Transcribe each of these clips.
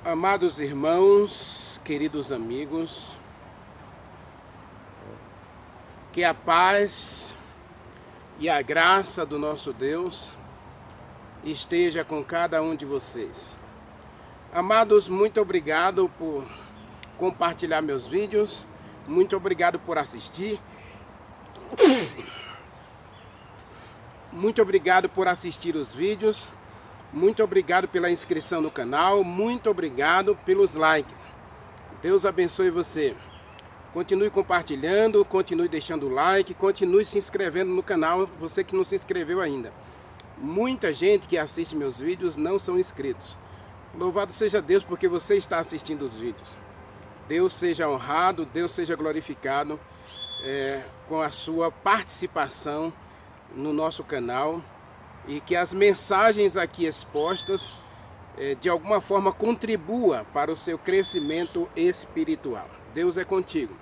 Amados irmãos, queridos amigos, que a paz e a graça do nosso Deus esteja com cada um de vocês. Amados, muito obrigado por compartilhar meus vídeos, muito obrigado por assistir, muito obrigado por assistir os vídeos. Muito obrigado pela inscrição no canal, muito obrigado pelos likes. Deus abençoe você. Continue compartilhando, continue deixando o like, continue se inscrevendo no canal, você que não se inscreveu ainda. Muita gente que assiste meus vídeos não são inscritos. Louvado seja Deus porque você está assistindo os vídeos. Deus seja honrado, Deus seja glorificado com a sua participação no nosso canal. E que as mensagens aqui expostas, de alguma forma, contribua para o seu crescimento espiritual. Deus é contigo.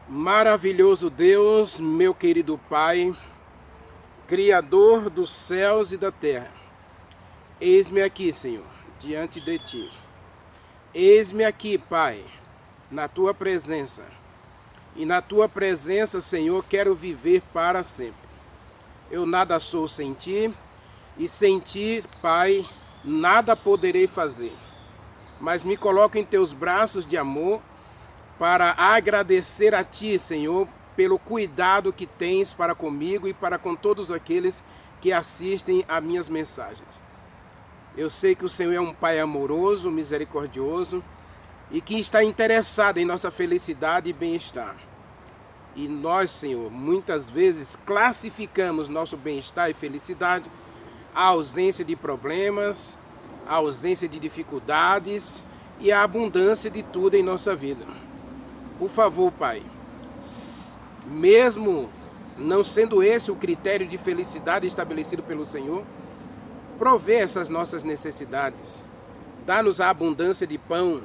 Maravilhoso Deus, meu querido Pai, Criador dos céus e da terra. Eis-me aqui, Senhor, diante de Ti. Eis-me aqui, Pai, na Tua presença. E na Tua presença, Senhor, quero viver para sempre. Eu nada sou sem Ti, e sem Ti, Pai, nada poderei fazer. Mas me coloco em Teus braços de amor para agradecer a Ti, Senhor, pelo cuidado que tens para comigo e para com todos aqueles que assistem a minhas mensagens. Eu sei que o Senhor é um Pai amoroso, misericordioso e que está interessado em nossa felicidade e bem-estar. E nós, Senhor, muitas vezes classificamos nosso bem-estar e felicidade à ausência de problemas, à ausência de dificuldades e à abundância de tudo em nossa vida. Por favor, Pai, mesmo não sendo esse o critério de felicidade estabelecido pelo Senhor, provê essas nossas necessidades. Dá-nos a abundância de pão,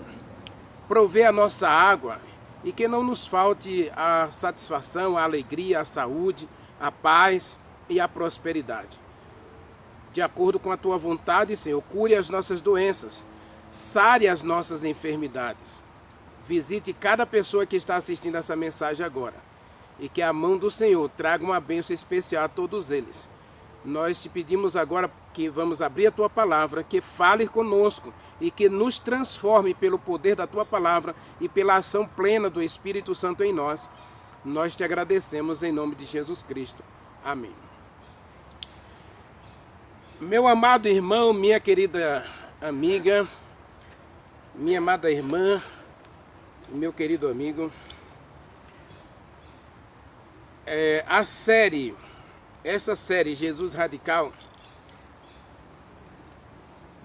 provê a nossa água, e que não nos falte a satisfação, a alegria, a saúde, a paz e a prosperidade. De acordo com a Tua vontade, Senhor, cure as nossas doenças, sare as nossas enfermidades. Visite cada pessoa que está assistindo essa mensagem agora. E que a mão do Senhor traga uma bênção especial a todos eles. Nós te pedimos agora que vamos abrir a Tua palavra, que fale conosco e que nos transforme pelo poder da Tua palavra e pela ação plena do Espírito Santo em nós. Nós te agradecemos em nome de Jesus Cristo. Amém. Meu amado irmão, minha querida amiga, minha amada irmã, meu querido amigo, essa série Jesus Radical,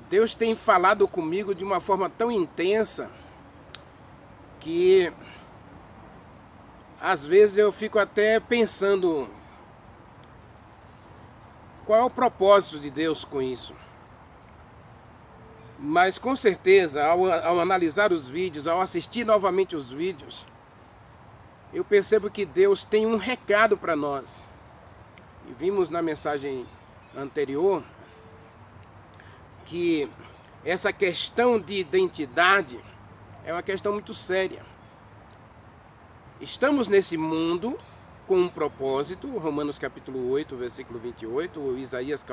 Deus tem falado comigo de uma forma tão intensa que às vezes eu fico até pensando qual é o propósito de Deus com isso. Mas com certeza, ao analisar os vídeos, ao assistir novamente os vídeos, eu percebo que Deus tem um recado para nós. E vimos na mensagem anterior que essa questão de identidade é uma questão muito séria. Estamos nesse mundo com um propósito, Romanos capítulo 8, versículo 28, ou Isaías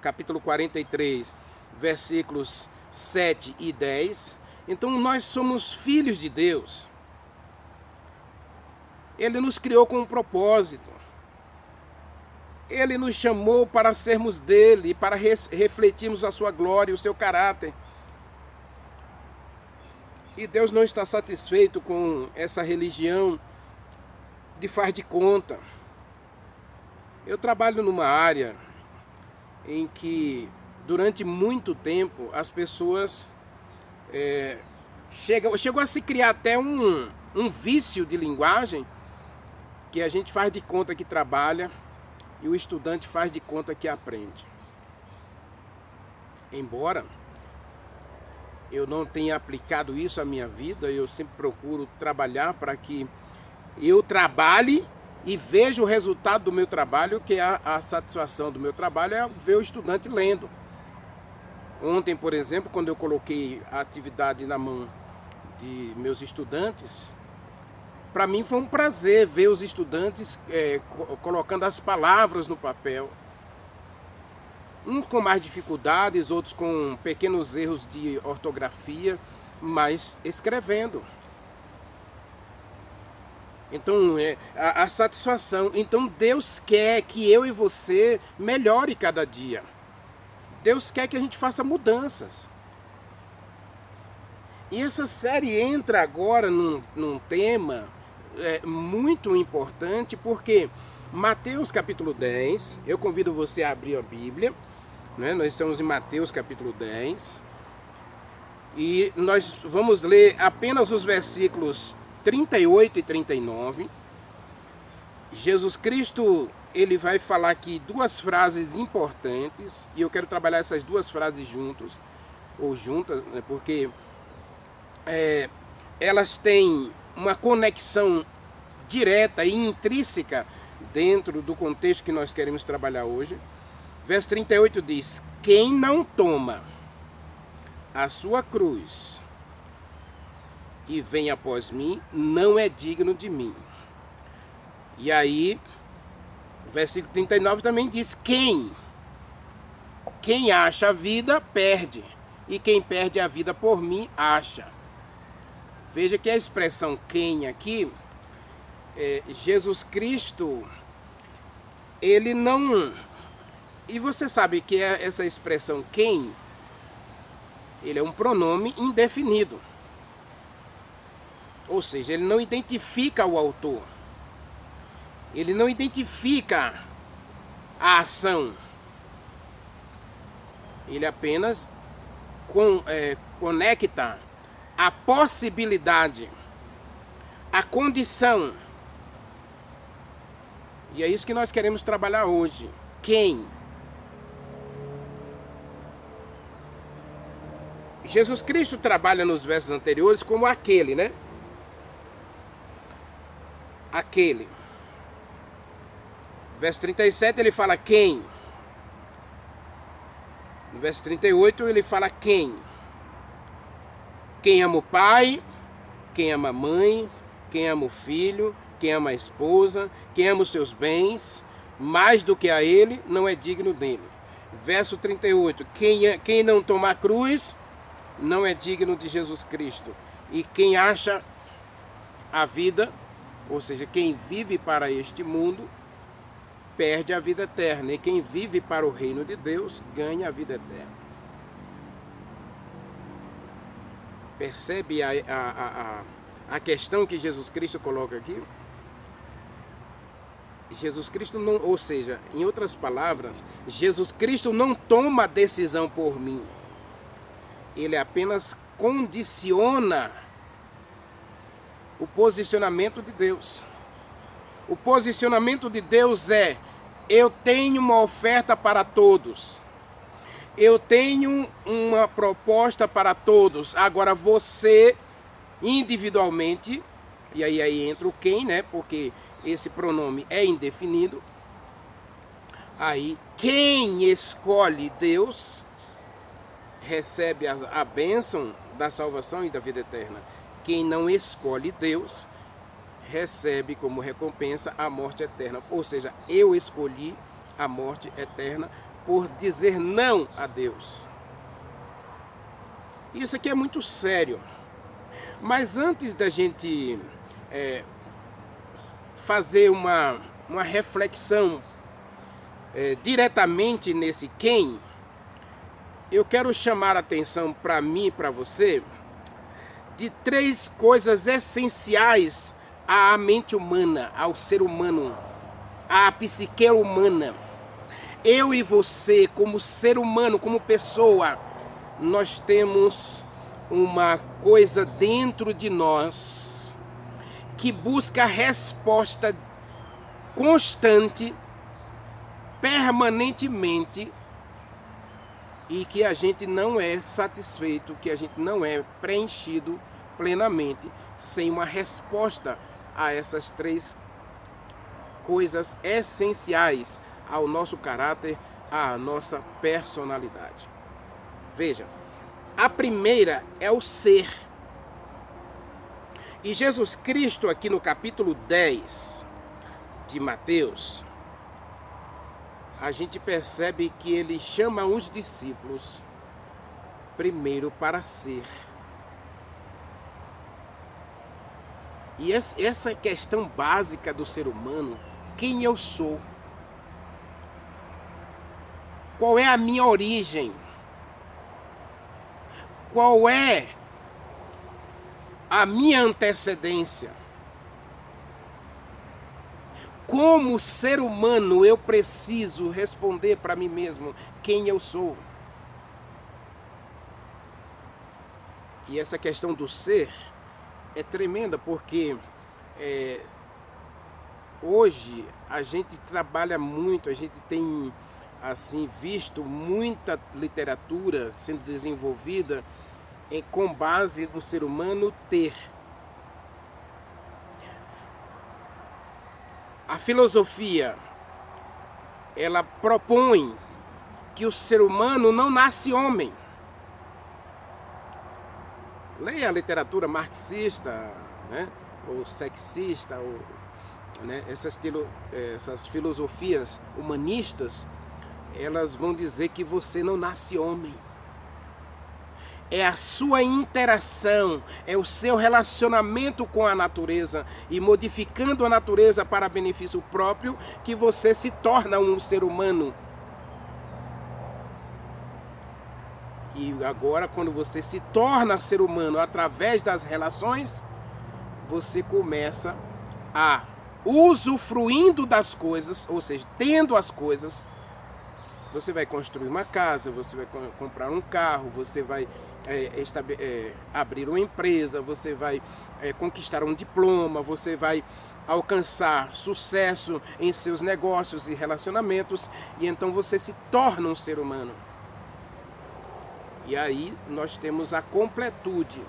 capítulo 43, versículos 7 e 10. Então nós somos filhos de Deus. Ele nos criou com um propósito. Ele nos chamou para sermos dele, para refletirmos a sua glória e o seu caráter. E Deus não está satisfeito com essa religião de faz de conta. Eu trabalho numa área em que durante muito tempo as pessoas chegou a se criar até um vício de linguagem, que a gente faz de conta que trabalha e o estudante faz de conta que aprende. Embora eu não tenha aplicado isso à minha vida, eu sempre procuro trabalhar para que eu trabalhe e veja o resultado do meu trabalho, que é a satisfação do meu trabalho é ver o estudante lendo. Ontem, por exemplo, quando eu coloquei a atividade na mão de meus estudantes, para mim foi um prazer ver os estudantes colocando as palavras no papel. Uns com mais dificuldades, outros com pequenos erros de ortografia, mas escrevendo. Então, a satisfação. Então, Deus quer que eu e você melhore cada dia. Deus quer que a gente faça mudanças. E essa série entra agora num tema muito importante, porque Mateus capítulo 10, eu convido você a abrir a Bíblia, né? Nós estamos em Mateus capítulo 10, e nós vamos ler apenas os versículos 38 e 39. Jesus Cristo, ele vai falar aqui duas frases importantes, e eu quero trabalhar essas duas frases juntas, né? Porque elas têm uma conexão direta e intrínseca dentro do contexto que nós queremos trabalhar hoje. Verso 38 diz: quem não toma a sua cruz e vem após mim, não é digno de mim. E aí, o versículo 39 também diz: quem acha a vida, perde, e quem perde a vida por mim, acha. Veja que a expressão quem aqui, Jesus Cristo, ele não... E você sabe que essa expressão quem, ele é um pronome indefinido. Ou seja, ele não identifica o autor. Ele não identifica a ação. Ele apenas conecta a possibilidade, a condição. E é isso que nós queremos trabalhar hoje. Quem? Jesus Cristo trabalha nos versos anteriores como aquele, né? Aquele. Verso 37 ele fala quem? No verso 38 ele fala quem? Quem ama o pai, quem ama a mãe, quem ama o filho, quem ama a esposa, quem ama os seus bens, mais do que a ele, não é digno dele. Verso 38, quem não toma a cruz, não é digno de Jesus Cristo. E quem acha a vida, ou seja, quem vive para este mundo, perde a vida eterna. E quem vive para o reino de Deus, ganha a vida eterna. Percebe a questão que Jesus Cristo coloca aqui? Jesus Cristo não, ou seja, em outras palavras, Jesus Cristo não toma decisão por mim. Ele apenas condiciona o posicionamento de Deus. O posicionamento de Deus é: eu tenho uma oferta para todos. Eu tenho uma proposta para todos. Agora você, individualmente, e aí entra o quem, né? Porque esse pronome é indefinido. Aí, quem escolhe Deus, recebe a bênção da salvação e da vida eterna. Quem não escolhe Deus, recebe como recompensa a morte eterna. Ou seja, eu escolhi a morte eterna por dizer não a Deus. Isso aqui é muito sério. Mas antes da gente fazer uma reflexão diretamente nesse quem, eu quero chamar a atenção para mim e para você de três coisas essenciais à mente humana, ao ser humano, à psique humana. Eu e você, como ser humano, como pessoa, nós temos uma coisa dentro de nós que busca resposta constante, permanentemente, e que a gente não é satisfeito, que a gente não é preenchido plenamente sem uma resposta a essas três coisas essenciais ao nosso caráter, à nossa personalidade. Veja, a primeira é o ser. E Jesus Cristo, aqui no capítulo 10 de Mateus, a gente percebe que ele chama os discípulos primeiro para ser. E essa questão básica do ser humano, quem eu sou? Qual é a minha origem? Qual é a minha antecedência? Como ser humano eu preciso responder para mim mesmo quem eu sou? E essa questão do ser é tremenda, porque hoje a gente trabalha muito, a gente tem assim visto muita literatura sendo desenvolvida com base no ser humano ter. A filosofia, ela propõe que o ser humano não nasce homem. Leia a literatura marxista, né, ou sexista, ou, né, essas filosofias humanistas, elas vão dizer que você não nasce homem. É a sua interação, é o seu relacionamento com a natureza e modificando a natureza para benefício próprio que você se torna um ser humano. E agora, quando você se torna ser humano através das relações, você começa a, usufruindo das coisas, ou seja, tendo as coisas, você vai construir uma casa, você vai comprar um carro, você vai abrir uma empresa, você vai conquistar um diploma, você vai alcançar sucesso em seus negócios e relacionamentos, e então você se torna um ser humano. E aí nós temos a completude.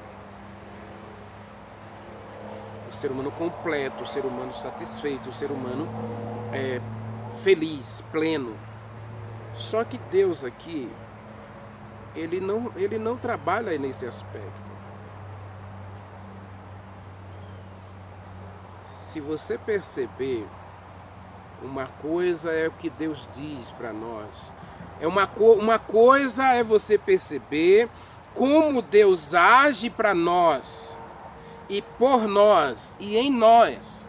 O ser humano completo, o ser humano satisfeito, o ser humano feliz, pleno. Só que Deus aqui, ele não trabalha nesse aspecto. Se você perceber, uma coisa é o que Deus diz para nós. Uma coisa é você perceber como Deus age para nós, e por nós, e em nós.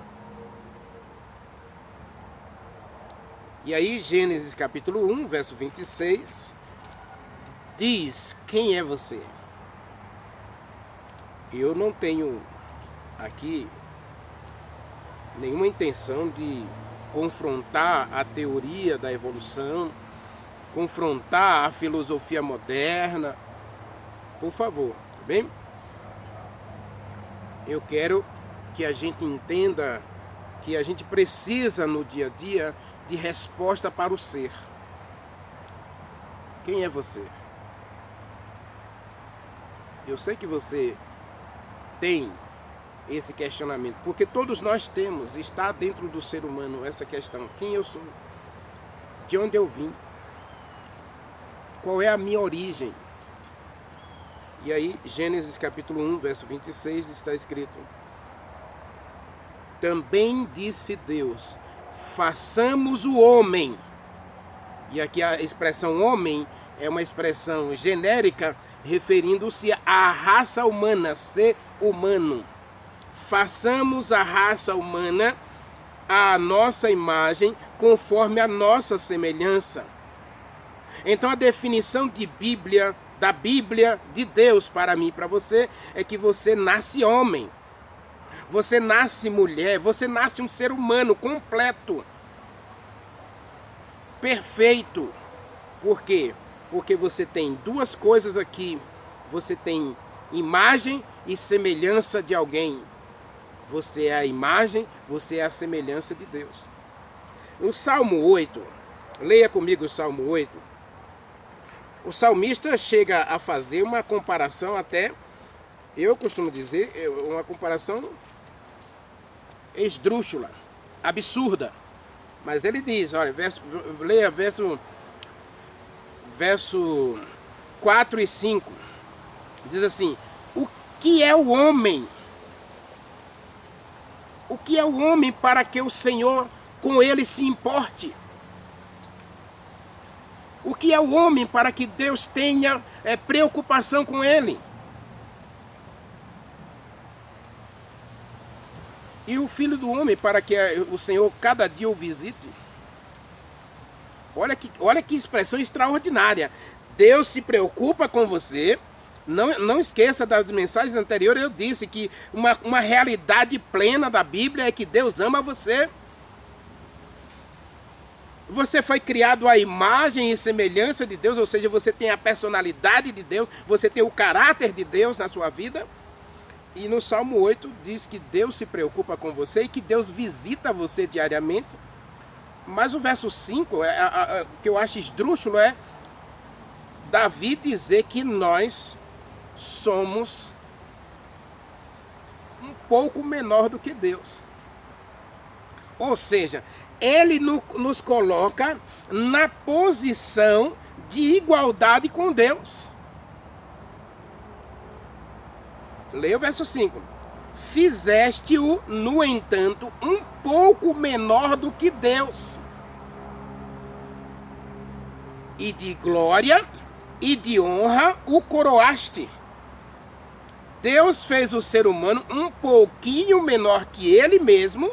E aí Gênesis capítulo 1, verso 26, diz: quem é você? Eu não tenho aqui nenhuma intenção de confrontar a teoria da evolução, confrontar a filosofia moderna, por favor, tá bem? Eu quero que a gente entenda que a gente precisa no dia a dia de resposta para o ser. Quem é você? Eu sei que você tem esse questionamento, porque todos nós temos, está dentro do ser humano essa questão: quem eu sou? De onde eu vim? Qual é a minha origem? E aí, Gênesis capítulo 1, verso 26, está escrito: também disse Deus, façamos o homem. E aqui a expressão homem é uma expressão genérica referindo-se à raça humana, ser humano. Façamos a raça humana à nossa imagem, conforme a nossa semelhança. Então a definição da Bíblia de Deus para mim e para você é que você nasce homem, você nasce mulher, você nasce um ser humano completo, perfeito. Por quê? Porque você tem duas coisas aqui: você tem imagem e semelhança de alguém. Você é a imagem, você é a semelhança de Deus. No Salmo 8, leia comigo o Salmo 8. O salmista chega a fazer uma comparação até, eu costumo dizer, uma comparação esdrúxula, absurda. Mas ele diz, olha, leia verso 4 e 5. Diz assim: o que é o homem? O que é o homem para que o Senhor com ele se importe? O que é o homem para que Deus tenha preocupação com ele? E o filho do homem para que o Senhor cada dia o visite? Olha que expressão extraordinária. Deus se preocupa com você. Não esqueça das mensagens anteriores, eu disse que uma realidade plena da Bíblia é que Deus ama você. Você foi criado à imagem e semelhança de Deus, ou seja, você tem a personalidade de Deus, você tem o caráter de Deus na sua vida. E no Salmo 8 diz que Deus se preocupa com você e que Deus visita você diariamente. Mas o verso 5, que eu acho esdrúxulo, é Davi dizer que nós somos um pouco menor do que Deus. Ou seja, ele nos coloca na posição de igualdade com Deus. Leia o verso 5. Fizeste-o, no entanto, um pouco menor do que Deus. E de glória e de honra o coroaste. Deus fez o ser humano um pouquinho menor que ele mesmo,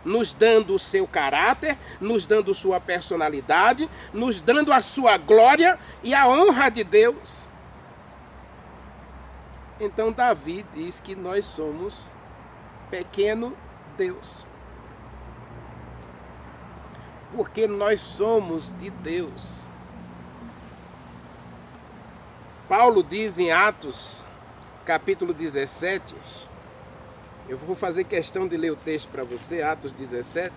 nos dando o seu caráter, nos dando sua personalidade, nos dando a sua glória e a honra de Deus. Então Davi diz que nós somos pequeno Deus. Porque nós somos de Deus. Paulo diz em Atos, capítulo 17, eu vou fazer questão de ler o texto para você, Atos 17.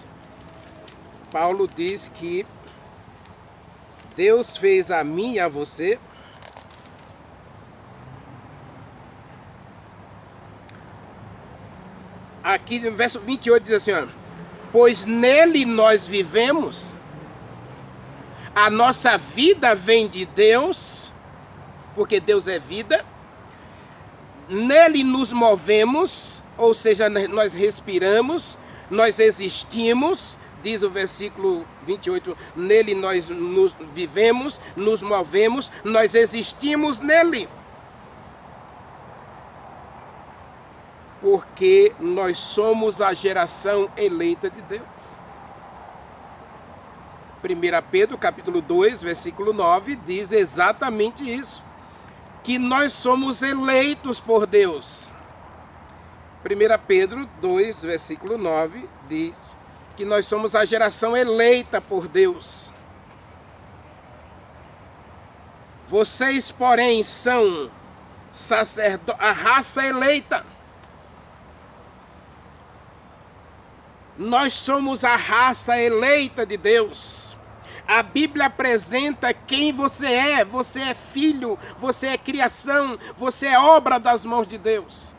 Paulo diz que Deus fez a mim e a você aqui no verso 28 diz assim, ó, pois nele nós vivemos, a nossa vida vem de Deus, porque Deus é vida, nele nos movemos, ou seja, nós respiramos, nós existimos, diz o versículo 28, nele nós nos vivemos, nos movemos, nós existimos nele. Porque nós somos a geração eleita de Deus. 1 Pedro capítulo 2, versículo 9, diz exatamente isso. Que nós somos eleitos por Deus. 1 Pedro 2, versículo 9, diz que nós somos a geração eleita por Deus. Vocês, porém, são a raça eleita. Nós somos a raça eleita de Deus. A Bíblia apresenta quem você é. Você é filho, você é criação, você é obra das mãos de Deus.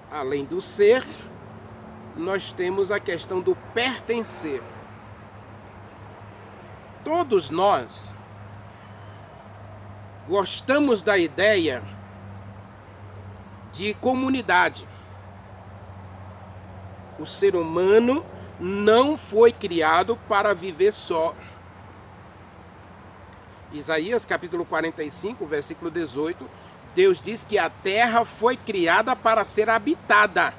Além do ser, nós temos a questão do pertencer. Todos nós gostamos da ideia de comunidade. O ser humano não foi criado para viver só. Isaías capítulo 45, versículo 18, Deus diz que a terra foi criada para ser habitada.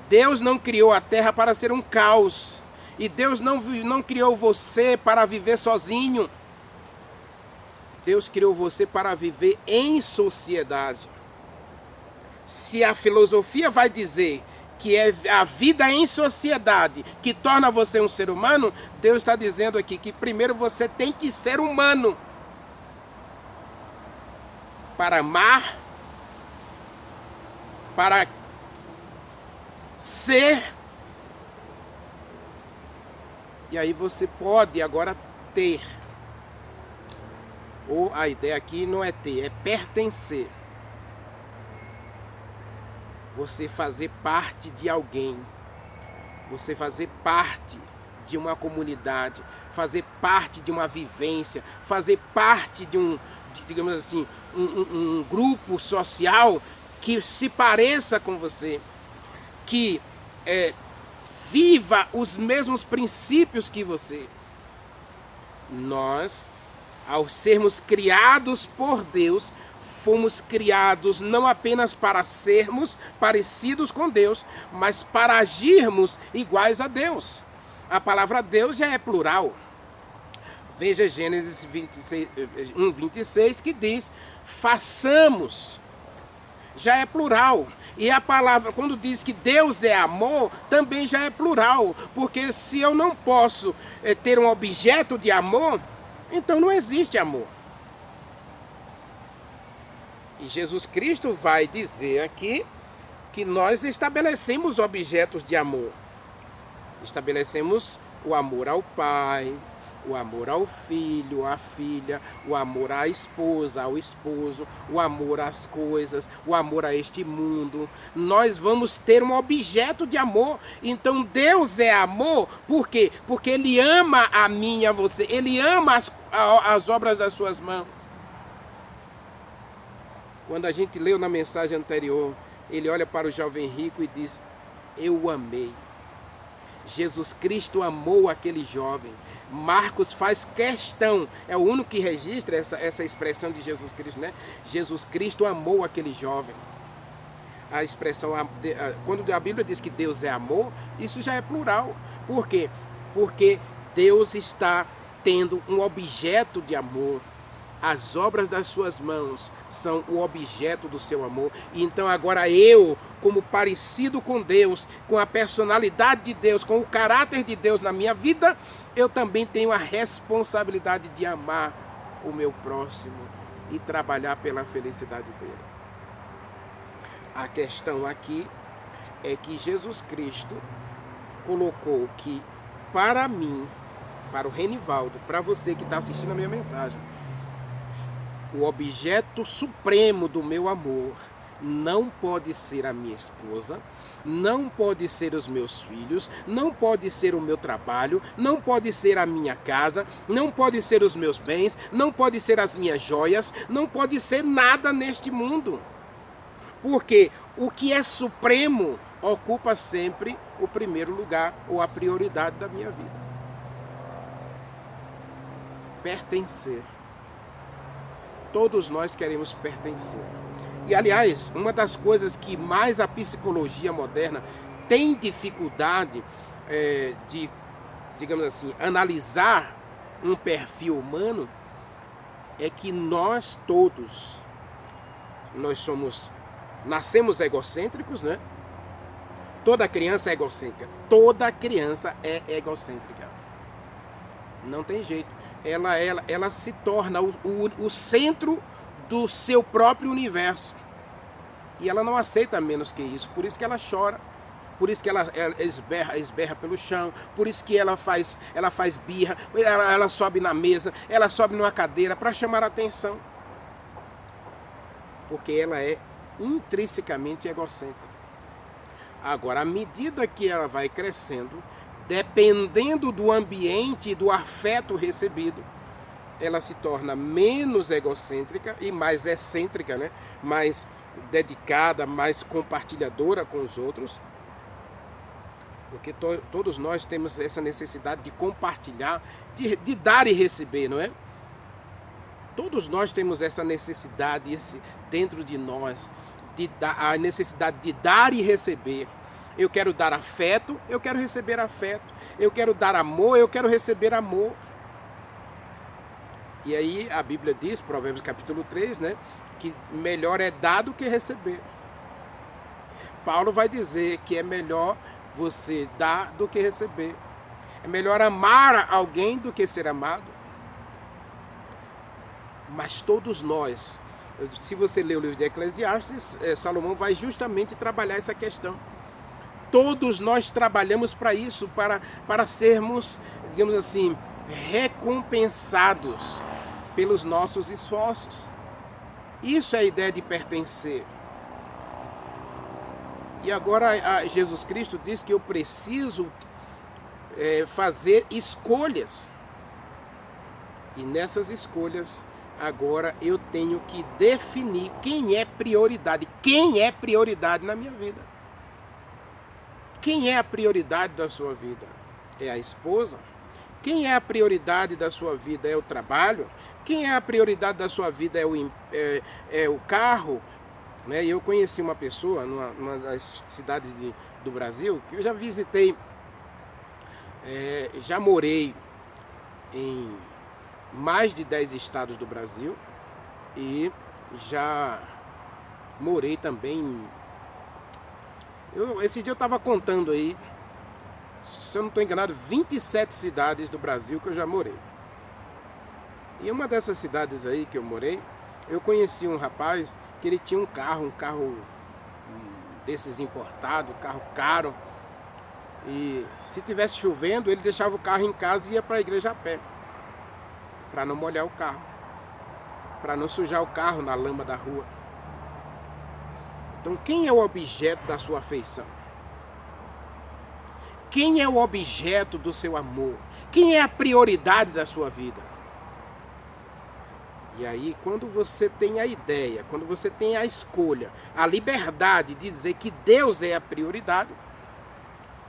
Deus não criou a terra para ser um caos. E Deus não criou você para viver sozinho. Deus criou você para viver em sociedade. Se a filosofia vai dizer que é a vida em sociedade que torna você um ser humano, Deus está dizendo aqui que primeiro você tem que ser humano para amar, para ser, e aí você pode agora ter. Ou a ideia aqui não é ter, é pertencer. Você fazer parte de alguém. Você fazer parte de uma comunidade, fazer parte de uma vivência, fazer parte de digamos assim, um grupo social que se pareça com você, que viva os mesmos princípios que você. Nós, ao sermos criados por Deus, fomos criados não apenas para sermos parecidos com Deus, mas para agirmos iguais a Deus. A palavra Deus já é plural. Veja Gênesis 1:26 que diz, façamos. Já é plural. E a palavra, quando diz que Deus é amor, também já é plural. Porque se eu não posso ter um objeto de amor, então não existe amor. E Jesus Cristo vai dizer aqui que nós estabelecemos objetos de amor. Estabelecemos o amor ao pai, o amor ao filho, à filha, o amor à esposa, ao esposo, o amor às coisas, o amor a este mundo. Nós vamos ter um objeto de amor. Então Deus é amor, por quê? Porque Ele ama a mim e a você. Ele ama as obras das suas mãos. Quando a gente leu na mensagem anterior, ele olha para o jovem rico e diz, eu o amei. Jesus Cristo amou aquele jovem. Marcos faz questão, é o único que registra essa expressão de Jesus Cristo, né? Jesus Cristo amou aquele jovem. A expressão, quando a Bíblia diz que Deus é amor, isso já é plural. Por quê? Porque Deus está tendo um objeto de amor. As obras das suas mãos são o objeto do seu amor. E então agora eu, como parecido com Deus, com a personalidade de Deus, com o caráter de Deus na minha vida, eu também tenho a responsabilidade de amar o meu próximo e trabalhar pela felicidade dele. A questão aqui é que Jesus Cristo colocou que para mim, para o Renivaldo, para você que está assistindo a minha mensagem, o objeto supremo do meu amor não pode ser a minha esposa, não pode ser os meus filhos, não pode ser o meu trabalho, não pode ser a minha casa, não pode ser os meus bens, não pode ser as minhas joias, não pode ser nada neste mundo. Porque o que é supremo ocupa sempre o primeiro lugar ou a prioridade da minha vida. Pertencer. Todos nós queremos pertencer. E, aliás, uma das coisas que mais a psicologia moderna tem dificuldade de, digamos assim, analisar um perfil humano é que nós todos, nascemos egocêntricos, né? Toda criança é egocêntrica. Toda criança é egocêntrica. Não tem jeito. Ela se torna o centro do seu próprio universo. E ela não aceita menos que isso. Por isso que ela chora. Por isso que ela esberra pelo chão. Por isso que ela faz birra. Ela sobe na mesa. Ela sobe numa cadeira para chamar a atenção. Porque ela é intrinsecamente egocêntrica. Agora, à medida que ela vai crescendo, dependendo do ambiente e do afeto recebido, ela se torna menos egocêntrica e mais excêntrica, né? Mais dedicada, mais compartilhadora com os outros. Porque todos nós temos essa necessidade de compartilhar, de dar e receber, não é? Todos nós temos essa necessidade dentro de nós, a necessidade de dar e receber. Eu quero dar afeto, eu quero receber afeto. Eu quero dar amor, eu quero receber amor. E aí a Bíblia diz, Provérbios capítulo 3, né, que melhor é dar do que receber. Paulo vai dizer que é melhor você dar do que receber. É melhor amar alguém do que ser amado. Mas todos nós, se você ler o livro de Eclesiastes, Salomão vai justamente trabalhar essa questão. Todos nós trabalhamos para isso, para sermos, digamos assim, recompensados pelos nossos esforços. Isso é a ideia de pertencer. E agora Jesus Cristo diz que eu preciso fazer escolhas. E nessas escolhas, agora eu tenho que definir quem é prioridade. Quem é prioridade na minha vida? Quem é a prioridade da sua vida? É a esposa? Quem é a prioridade da sua vida? É o trabalho? Quem é a prioridade da sua vida? É o carro? Né? Eu conheci uma pessoa numa das cidades do Brasil, que eu já visitei, já morei em mais de 10 estados do Brasil e já morei também. Esse dia eu estava contando aí, se eu não estou enganado, 27 cidades do Brasil que eu já morei. E uma dessas cidades aí que eu morei, eu conheci um rapaz que ele tinha um carro desses importados, carro caro. E se tivesse chovendo, ele deixava o carro em casa e ia para a igreja a pé, para não molhar o carro, para não sujar o carro na lama da rua. Então, quem é o objeto da sua afeição? Quem é o objeto do seu amor? Quem é a prioridade da sua vida? E aí, quando você tem a ideia, quando você tem a escolha, a liberdade de dizer que Deus é a prioridade,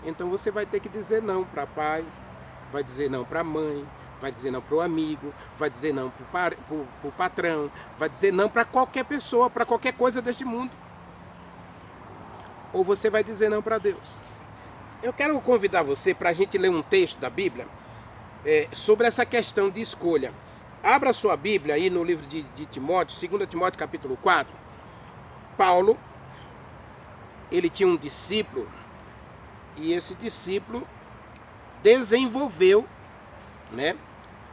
então você vai ter que dizer não para pai, vai dizer não para mãe, vai dizer não para o amigo, vai dizer não para o patrão, vai dizer não para qualquer pessoa, para qualquer coisa deste mundo. Ou você vai dizer não para Deus. Eu quero convidar você para a gente ler um texto da Bíblia sobre essa questão de escolha. Abra sua Bíblia aí no livro de Timóteo, 2 Timóteo capítulo 4. Paulo, ele tinha um discípulo, e esse discípulo desenvolveu, né,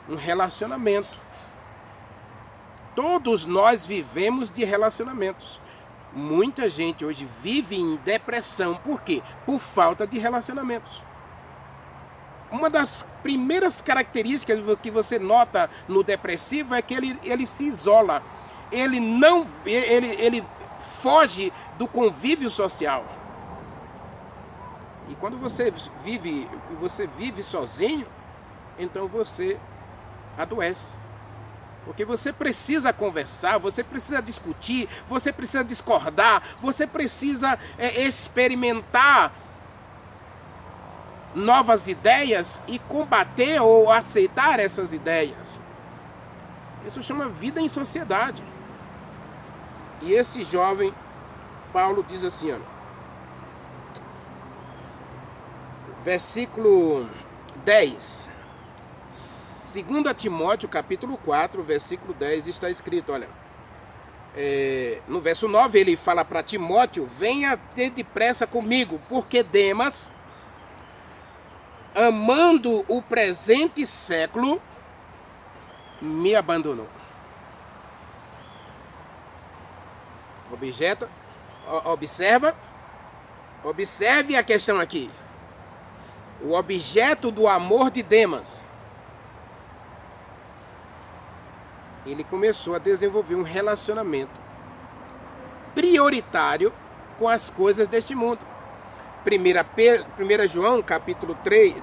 um relacionamento. Todos nós vivemos de relacionamentos. Muita gente hoje vive em depressão. Por quê? Por falta de relacionamentos. Uma das primeiras características que você nota no depressivo é que ele se isola. Ele foge do convívio social. E quando você vive sozinho, então você adoece. Porque você precisa conversar, você precisa discutir, você precisa discordar, você precisa experimentar novas ideias e combater ou aceitar essas ideias. Isso chama vida em sociedade. E esse jovem, Paulo diz assim, ó, versículo 10, 2 Timóteo capítulo 4, versículo 10, está escrito, olha, no verso 9 ele fala para Timóteo: venha ter depressa comigo, porque Demas, amando o presente século, me abandonou. Observe a questão aqui. O objeto do amor de Demas, ele começou a desenvolver um relacionamento prioritário com as coisas deste mundo. 1 João, capítulo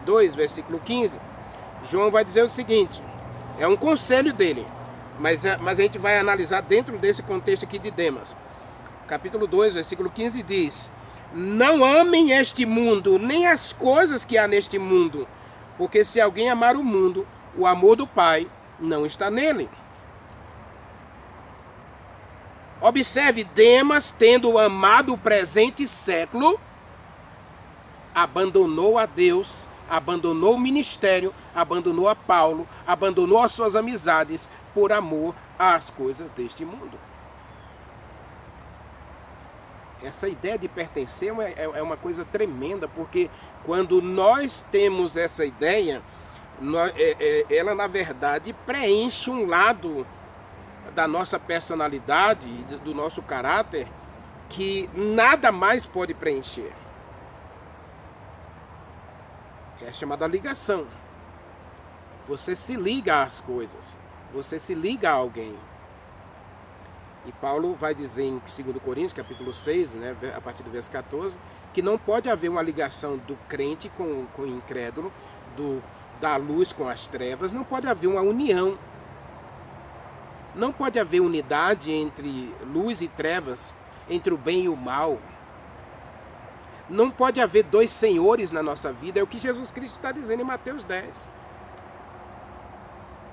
2, versículo 15, João vai dizer o seguinte, é um conselho dele, mas a gente vai analisar dentro desse contexto aqui de Demas. Capítulo 2, versículo 15 diz: não amem este mundo, nem as coisas que há neste mundo, porque se alguém amar o mundo, o amor do Pai não está nele. Observe, Demas, tendo amado o presente século, abandonou a Deus, abandonou o ministério, abandonou a Paulo, abandonou as suas amizades por amor às coisas deste mundo. Essa ideia de pertencer é uma coisa tremenda, porque quando nós temos essa ideia, ela na verdade preenche um lado da nossa personalidade, do nosso caráter, que nada mais pode preencher. É chamada ligação. Você se liga às coisas, você se liga a alguém. E Paulo vai dizer em 2 Coríntios, capítulo 6, né, a partir do verso 14, que não pode haver uma ligação do crente com o incrédulo, da luz com as trevas, não pode haver uma união. Não pode haver unidade entre luz e trevas, entre o bem e o mal. Não pode haver dois senhores na nossa vida, é o que Jesus Cristo está dizendo em Mateus 10.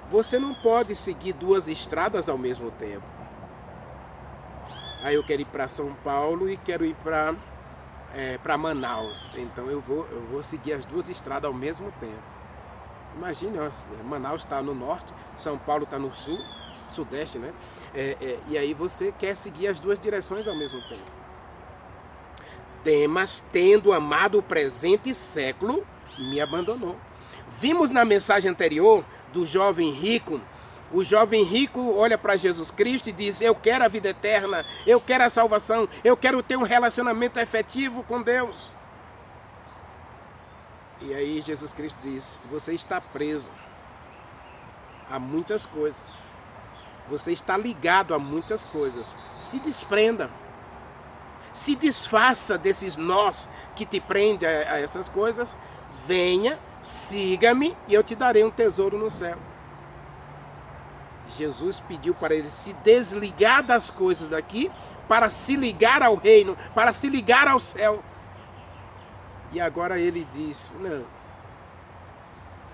Você não pode seguir duas estradas ao mesmo tempo. Aí eu quero ir para São Paulo e quero ir para Manaus. Então eu vou seguir as duas estradas ao mesmo tempo. Imagine, ó, Manaus está no norte, São Paulo está no sul, sudeste, né? E aí você quer seguir as duas direções ao mesmo tempo. Demas, tendo amado o presente século, me abandonou. Vimos na mensagem anterior do jovem rico. O jovem rico olha para Jesus Cristo e diz: eu quero a vida eterna, eu quero a salvação, eu quero ter um relacionamento efetivo com Deus. E aí Jesus Cristo diz: você está preso a muitas coisas. Você está ligado a muitas coisas. Se desprenda. Se desfaça desses nós que te prendem a essas coisas. Venha, siga-me e eu te darei um tesouro no céu. Jesus pediu para ele se desligar das coisas daqui para se ligar ao reino, para se ligar ao céu. E agora ele diz não.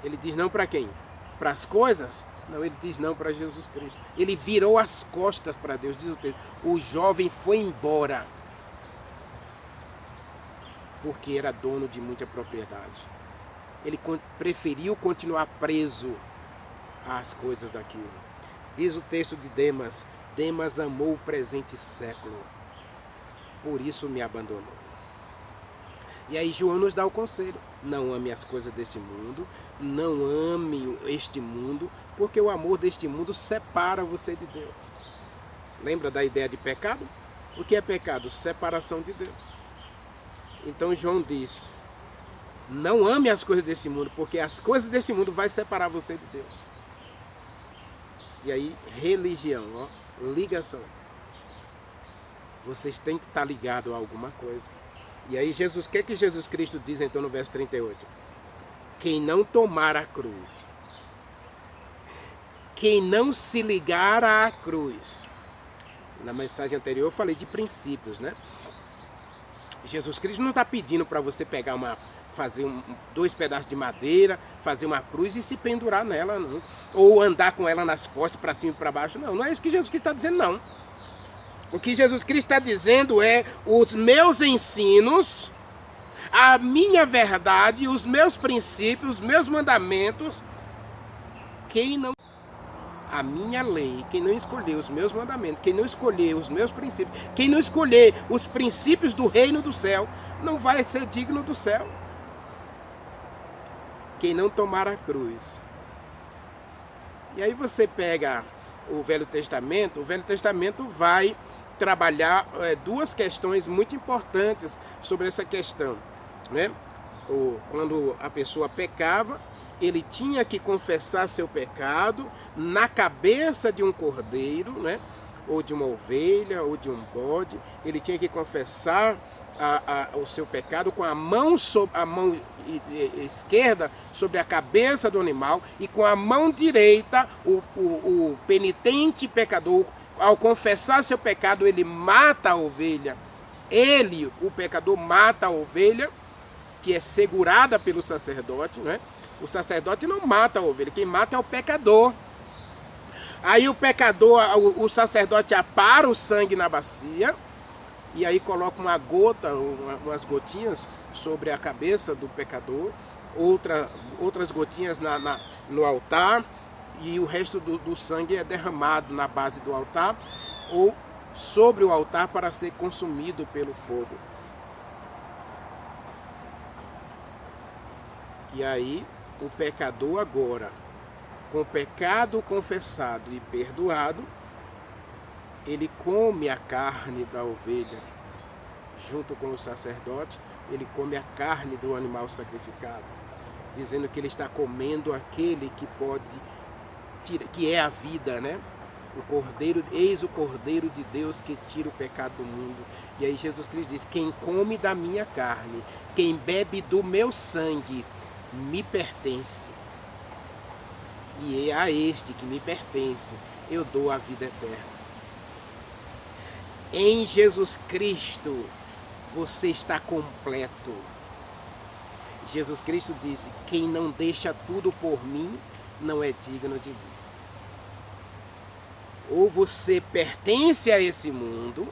Ele diz não para quem? Para as coisas? Não, ele diz não para Jesus Cristo. Ele virou as costas para Deus, diz o texto. O jovem foi embora porque era dono de muita propriedade. Ele preferiu continuar preso às coisas daquilo. Diz o texto de Demas: Demas amou o presente século, por isso me abandonou. E aí João nos dá o conselho: não ame as coisas deste mundo, não ame este mundo, porque o amor deste mundo separa você de Deus. Lembra da ideia de pecado? O que é pecado? Separação de Deus. Então João diz: não ame as coisas desse mundo, porque as coisas desse mundo vai separar você de Deus. E aí, religião, ó, ligação. Vocês têm que estar ligados a alguma coisa. E aí, o que é que Jesus Cristo diz então no verso 38? Quem não tomar a cruz, quem não se ligar à cruz. Na mensagem anterior eu falei de princípios, né? Jesus Cristo não está pedindo para você pegar fazer dois pedaços de madeira, fazer uma cruz e se pendurar nela, não. Ou andar com ela nas costas, para cima e para baixo, não. Não é isso que Jesus Cristo está dizendo, não. O que Jesus Cristo está dizendo é: os meus ensinos, a minha verdade, os meus princípios, os meus mandamentos, quem não... A minha lei, quem não escolher os meus mandamentos, quem não escolher os meus princípios, quem não escolher os princípios do reino do céu, não vai ser digno do céu. Quem não tomar a cruz. E aí você pega o Velho Testamento vai trabalhar duas questões muito importantes sobre essa questão, né? Quando a pessoa pecava, ele tinha que confessar seu pecado na cabeça de um cordeiro, né? Ou de uma ovelha, ou de um bode. Ele tinha que confessar o seu pecado com a mão esquerda sobre a cabeça do animal, e com a mão direita o penitente pecador, ao confessar seu pecado, ele mata a ovelha. Ele, o pecador, mata a ovelha, que é segurada pelo sacerdote, né? O sacerdote não mata a ovelha, quem mata é o pecador. Aí o pecador, o sacerdote apara o sangue na bacia, e aí coloca uma gota, umas gotinhas sobre a cabeça do pecador, outras gotinhas no altar, e o resto do sangue é derramado na base do altar ou sobre o altar para ser consumido pelo fogo. E aí o pecador agora, com o pecado confessado e perdoado, ele come a carne da ovelha, junto com o sacerdote, ele come a carne do animal sacrificado, dizendo que ele está comendo aquele que pode, que é a vida, né? Eis o Cordeiro de Deus que tira o pecado do mundo. E aí Jesus Cristo diz: quem come da minha carne, quem bebe do meu sangue, me pertence. E é a este que me pertence, eu dou a vida eterna. Em Jesus Cristo, você está completo. Jesus Cristo disse: quem não deixa tudo por mim, não é digno de mim. Ou você pertence a esse mundo,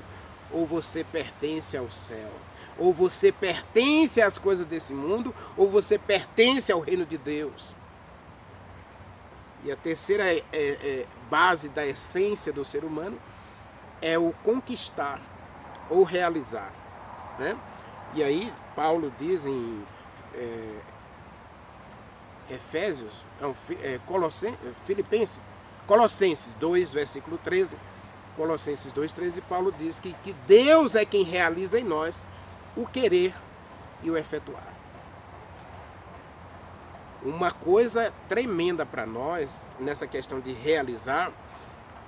ou você pertence ao céu. Ou você pertence às coisas desse mundo, ou você pertence ao reino de Deus. E a terceira base da essência do ser humano é o conquistar ou realizar, né? E aí Paulo diz em Colossenses 2, versículo 13, Colossenses 2, 13, Paulo diz que Deus é quem realiza em nós o querer e o efetuar. Uma coisa tremenda para nós, nessa questão de realizar,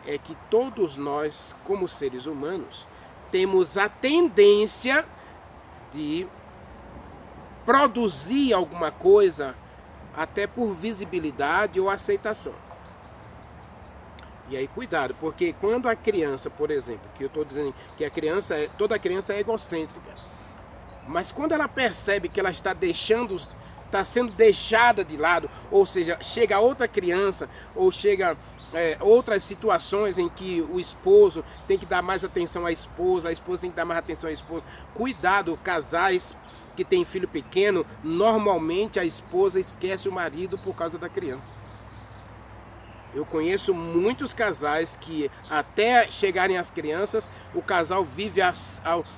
é que todos nós, como seres humanos, temos a tendência de produzir alguma coisa até por visibilidade ou aceitação. E aí cuidado, porque quando a criança, por exemplo, que eu estou dizendo que toda criança é egocêntrica, mas quando ela percebe que ela está sendo deixada de lado, ou seja, chega outra criança, ou chega outras situações em que o esposo tem que dar mais atenção à esposa, a esposa tem que dar mais atenção à esposa. Cuidado, casais que têm filho pequeno, normalmente a esposa esquece o marido por causa da criança. Eu conheço muitos casais que até chegarem as crianças, o casal vive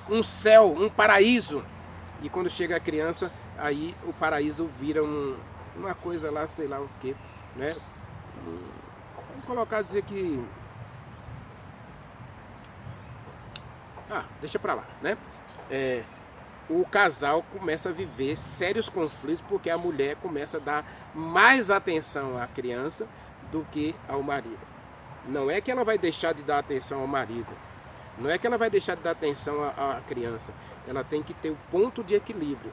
um céu, um paraíso. E quando chega a criança, aí o paraíso vira uma coisa lá, sei lá o quê, né? Vamos colocar, dizer que... deixa pra lá, né? O casal começa a viver sérios conflitos porque a mulher começa a dar mais atenção à criança do que ao marido. Não é que ela vai deixar de dar atenção ao marido, não é que ela vai deixar de dar atenção à criança, ela tem que ter o ponto de equilíbrio,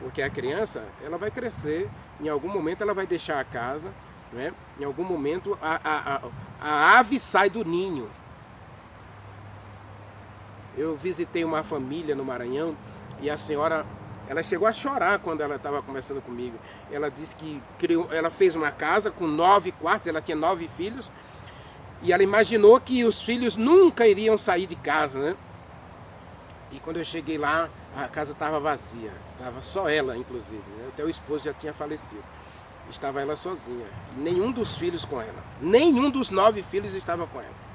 porque a criança, ela vai crescer, em algum momento ela vai deixar a casa, né? Em algum momento a ave sai do ninho. Eu visitei uma família no Maranhão e a senhora, ela chegou a chorar quando ela estava conversando comigo. Ela disse que ela fez uma casa com 9 quartos, ela tinha 9 filhos, e ela imaginou que os filhos nunca iriam sair de casa, né? E quando eu cheguei lá, a casa estava vazia, estava só ela, inclusive, né? Até o esposo já tinha falecido. Estava ela sozinha, e nenhum dos filhos com ela, nenhum dos 9 filhos estava com ela.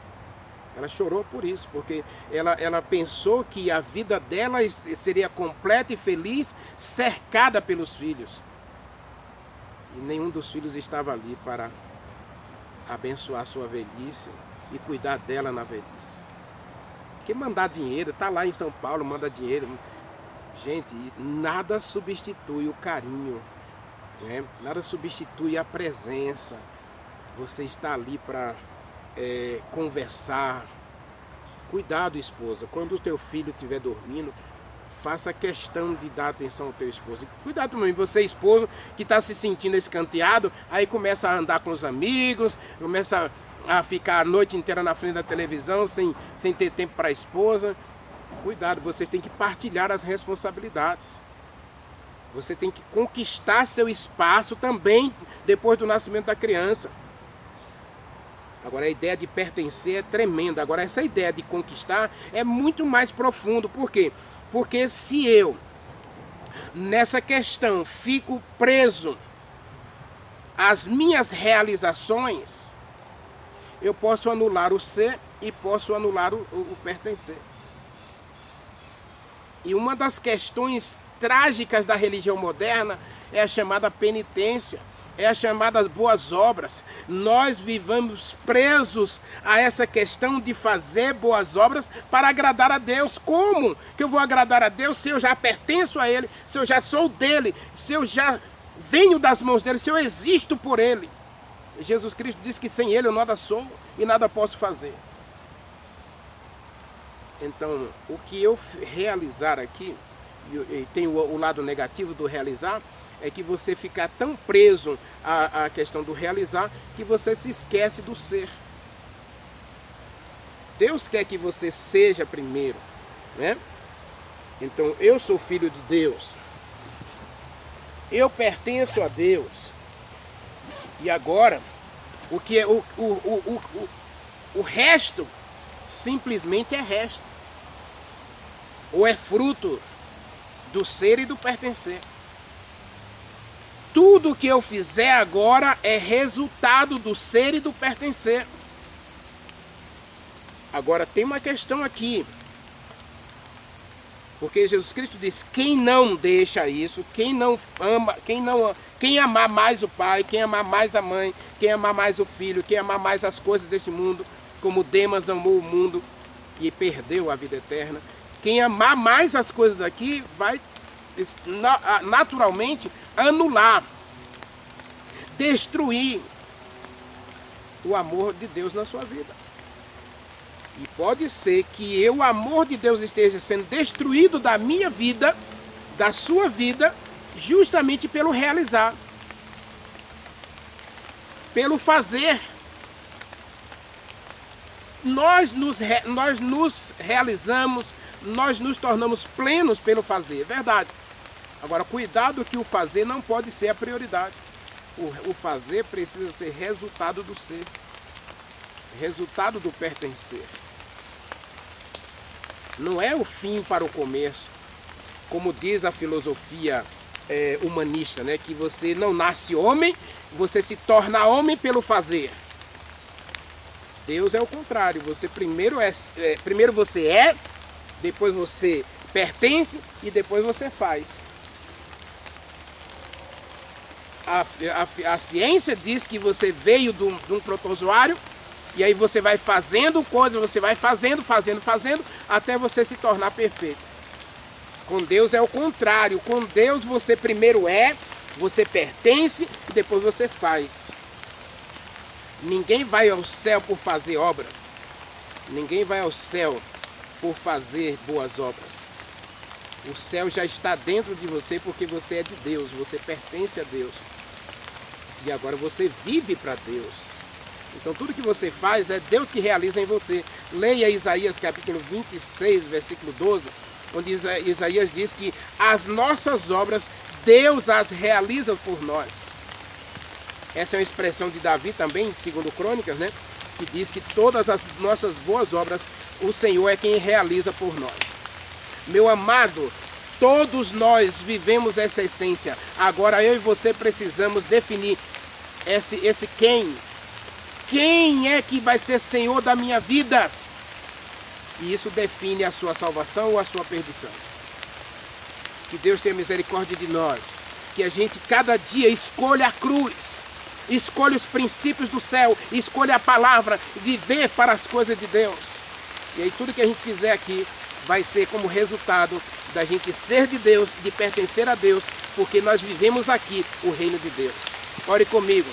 Ela chorou por isso, porque ela pensou que a vida dela seria completa e feliz, cercada pelos filhos. E nenhum dos filhos estava ali para abençoar sua velhice e cuidar dela na velhice. Porque mandar dinheiro, está lá em São Paulo, manda dinheiro. Gente, nada substitui o carinho, né? Nada substitui a presença. Você está ali para conversar. Cuidado, esposa, quando o teu filho estiver dormindo, faça questão de dar atenção ao teu esposo. Cuidado também, você esposo que está se sentindo escanteado, aí começa a andar com os amigos, começa a ficar a noite inteira na frente da televisão sem ter tempo para a esposa. Cuidado, vocês têm que partilhar as responsabilidades. Você tem que conquistar seu espaço também depois do nascimento da criança. Agora, a ideia de pertencer é tremenda. Agora, essa ideia de conquistar é muito mais profundo. Por quê? Porque se eu, nessa questão, fico preso às minhas realizações, eu posso anular o ser e posso anular o pertencer. E uma das questões trágicas da religião moderna é a chamada penitência. É a chamada boas obras. Nós vivamos presos a essa questão de fazer boas obras para agradar a Deus. Como que eu vou agradar a Deus se eu já pertenço a Ele, se eu já sou dele, se eu já venho das mãos dele, se eu existo por Ele? Jesus Cristo disse que sem Ele eu nada sou e nada posso fazer. Então, o que eu realizar aqui, e tem o lado negativo do realizar, é que você fica tão preso à questão do realizar que você se esquece do ser. Deus quer que você seja primeiro, né? Então, eu sou filho de Deus. Eu pertenço a Deus. E agora, o que é o resto simplesmente é resto. Ou é fruto do ser e do pertencer. Tudo que eu fizer agora é resultado do ser e do pertencer. Agora tem uma questão aqui. Porque Jesus Cristo diz: quem não deixa isso, quem não ama, quem amar mais o pai, quem amar mais a mãe, quem amar mais o filho, quem amar mais as coisas deste mundo, como Demas amou o mundo e perdeu a vida eterna. Quem amar mais as coisas daqui vai naturalmente anular, destruir o amor de Deus na sua vida. E pode ser que o amor de Deus esteja sendo destruído da minha vida, da sua vida, justamente pelo realizar, pelo fazer. Nós nos realizamos, nós nos tornamos plenos pelo fazer, é verdade. Agora, cuidado que o fazer não pode ser a prioridade. O fazer precisa ser resultado do ser, resultado do pertencer. Não é o fim para o começo, como diz a filosofia humanista, né? Que você não nasce homem, você se torna homem pelo fazer. Deus é o contrário, você primeiro você é, depois você pertence e depois você faz. A ciência diz que você veio de um protozoário e aí você vai fazendo coisas, você vai fazendo, até você se tornar perfeito. Com Deus é o contrário, com Deus você primeiro é, você pertence e depois você faz. Ninguém vai ao céu por fazer obras. Ninguém vai ao céu por fazer boas obras. O céu já está dentro de você porque você é de Deus, você pertence a Deus. E agora você vive para Deus. Então tudo que você faz é Deus que realiza em você. Leia Isaías capítulo 26, versículo 12, onde Isaías diz que as nossas obras, Deus as realiza por nós. Essa é uma expressão de Davi também, segundo Crônicas, né? Que diz que todas as nossas boas obras, o Senhor é quem realiza por nós. Meu amado, todos nós vivemos essa essência. Agora eu e você precisamos definir esse quem. Quem é que vai ser Senhor da minha vida? E isso define a sua salvação ou a sua perdição. Que Deus tenha misericórdia de nós. Que a gente cada dia escolha a cruz. Escolha os princípios do céu, escolha a palavra, viver para as coisas de Deus. E aí tudo que a gente fizer aqui vai ser como resultado da gente ser de Deus, de pertencer a Deus, porque nós vivemos aqui o reino de Deus. Ore comigo.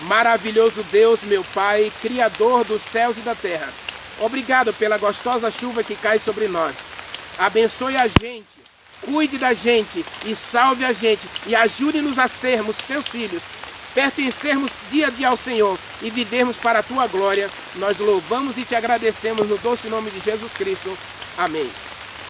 Maravilhoso Deus, meu Pai, Criador dos céus e da terra. Obrigado pela gostosa chuva que cai sobre nós. Abençoe a gente, cuide da gente e salve a gente e ajude-nos a sermos teus filhos, pertencermos dia a dia ao Senhor e vivermos para a tua glória. Nós louvamos e te agradecemos no doce nome de Jesus Cristo. Amém.